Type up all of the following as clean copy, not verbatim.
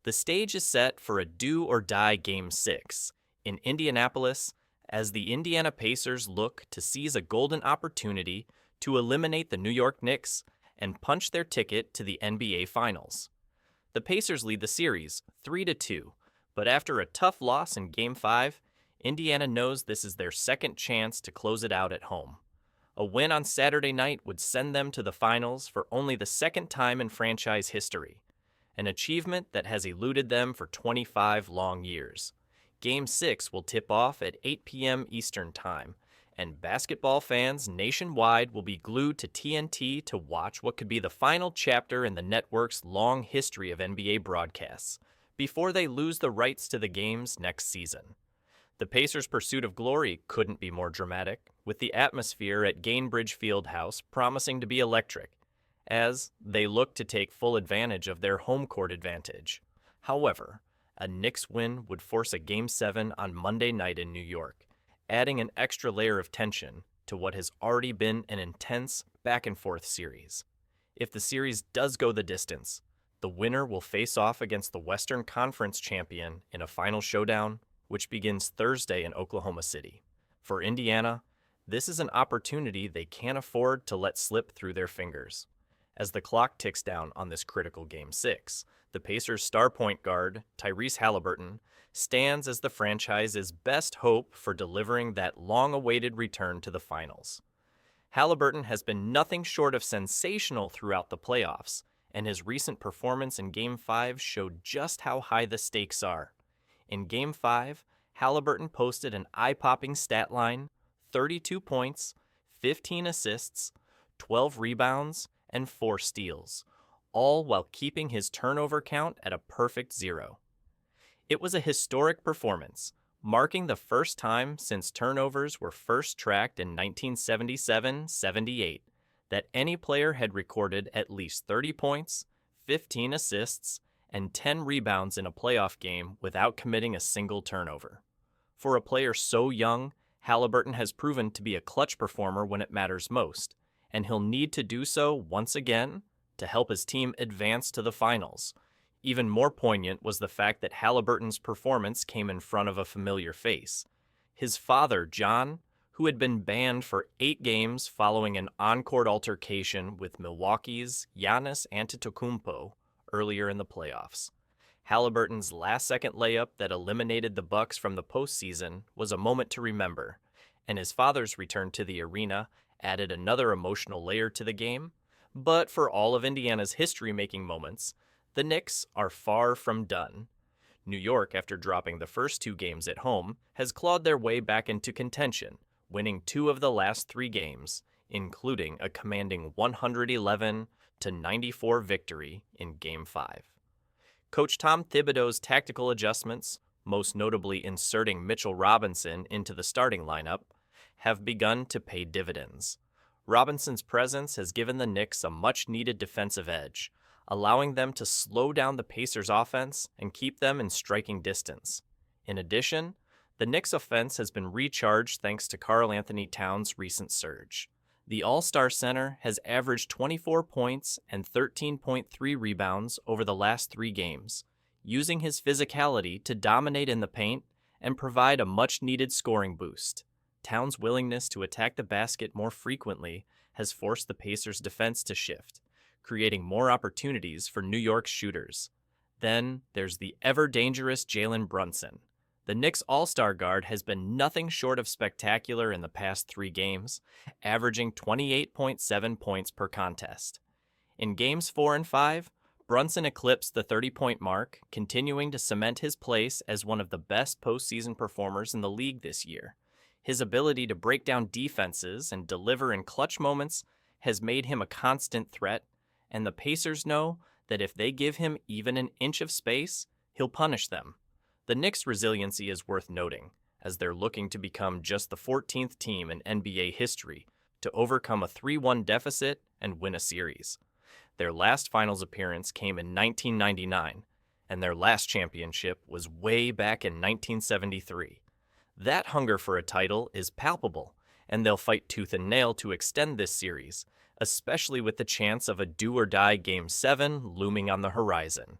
The stage is set for a do-or-die Game 6 in Indianapolis as the Indiana Pacers look to seize a golden opportunity to eliminate the New York Knicks and punch their ticket to the NBA Finals. The Pacers lead the series 3-2, but after a tough loss in Game 5, Indiana knows this is their second chance to close it out at home. A win on Saturday night would send them to the finals for only the second time in franchise history, an achievement that has eluded them for 25 long years. Game 6 will tip off at 8 p.m. Eastern Time, and basketball fans nationwide will be glued to TNT to watch what could be the final chapter in the network's long history of NBA broadcasts, before they lose the rights to the games next season. The Pacers' pursuit of glory couldn't be more dramatic, with the atmosphere at Gainbridge Fieldhouse promising to be electric, as they look to take full advantage of their home court advantage. However, a Knicks win would force a Game 7 on Monday night in New York, adding an extra layer of tension to what has already been an intense back-and-forth series. If the series does go the distance, the winner will face off against the Western Conference champion in a final showdown, which begins Thursday in Oklahoma City. For Indiana, this is an opportunity they can't afford to let slip through their fingers. As the clock ticks down on this critical Game 6, the Pacers' star point guard, Tyrese Haliburton, stands as the franchise's best hope for delivering that long-awaited return to the finals. Haliburton has been nothing short of sensational throughout the playoffs, and his recent performance in Game 5 showed just how high the stakes are. In Game 5, Haliburton posted an eye-popping stat line, 32 points, 15 assists, 12 rebounds, and 4 steals, all while keeping his turnover count at a perfect 0. It was a historic performance, marking the first time since turnovers were first tracked in 1977-78 that any player had recorded at least 30 points, 15 assists, and 10 rebounds in a playoff game without committing a single turnover. For a player so young, Haliburton has proven to be a clutch performer when it matters most, and he'll need to do so once again to help his team advance to the finals. Even more poignant was the fact that Haliburton's performance came in front of a familiar face. His father, John, who had been banned for 8 games following an on-court altercation with Milwaukee's Giannis Antetokounmpo earlier in the playoffs. Haliburton's last-second layup that eliminated the Bucks from the postseason was a moment to remember, and his father's return to the arena added another emotional layer to the game. But for all of Indiana's history-making moments, the Knicks are far from done. New York, after dropping the first 2 games at home, has clawed their way back into contention, winning 2 of the last 3 games, including a commanding 111-94 victory in Game 5. Coach Tom Thibodeau's tactical adjustments, most notably inserting Mitchell Robinson into the starting lineup, have begun to pay dividends. Robinson's presence has given the Knicks a much-needed defensive edge, allowing them to slow down the Pacers' offense and keep them in striking distance. In addition, the Knicks' offense has been recharged thanks to Karl-Anthony Towns' recent surge. The All-Star center has averaged 24 points and 13.3 rebounds over the last 3 games, using his physicality to dominate in the paint and provide a much-needed scoring boost. Towns' willingness to attack the basket more frequently has forced the Pacers' defense to shift, creating more opportunities for New York's shooters. Then there's the ever-dangerous Jalen Brunson. The Knicks' all-star guard has been nothing short of spectacular in the past 3 games, averaging 28.7 points per contest. In Games 4 and 5, Brunson eclipsed the 30-point mark, continuing to cement his place as one of the best postseason performers in the league this year. His ability to break down defenses and deliver in clutch moments has made him a constant threat, and the Pacers know that if they give him even an inch of space, he'll punish them. The Knicks' resiliency is worth noting, as they're looking to become just the 14th team in NBA history to overcome a 3-1 deficit and win a series. Their last finals appearance came in 1999, and their last championship was way back in 1973. That hunger for a title is palpable, and they'll fight tooth and nail to extend this series, especially with the chance of a do-or-die Game 7 looming on the horizon.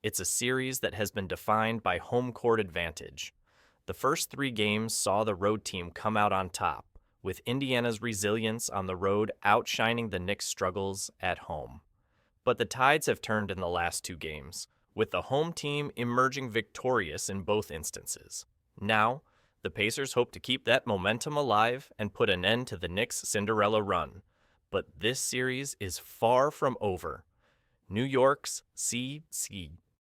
It's a series that has been defined by home court advantage. The first 3 games saw the road team come out on top, with Indiana's resilience on the road outshining the Knicks' struggles at home. But the tides have turned in the last 2 games, with the home team emerging victorious in both instances. Now, the Pacers hope to keep that momentum alive and put an end to the Knicks' Cinderella run. But this series is far from over. New York's CC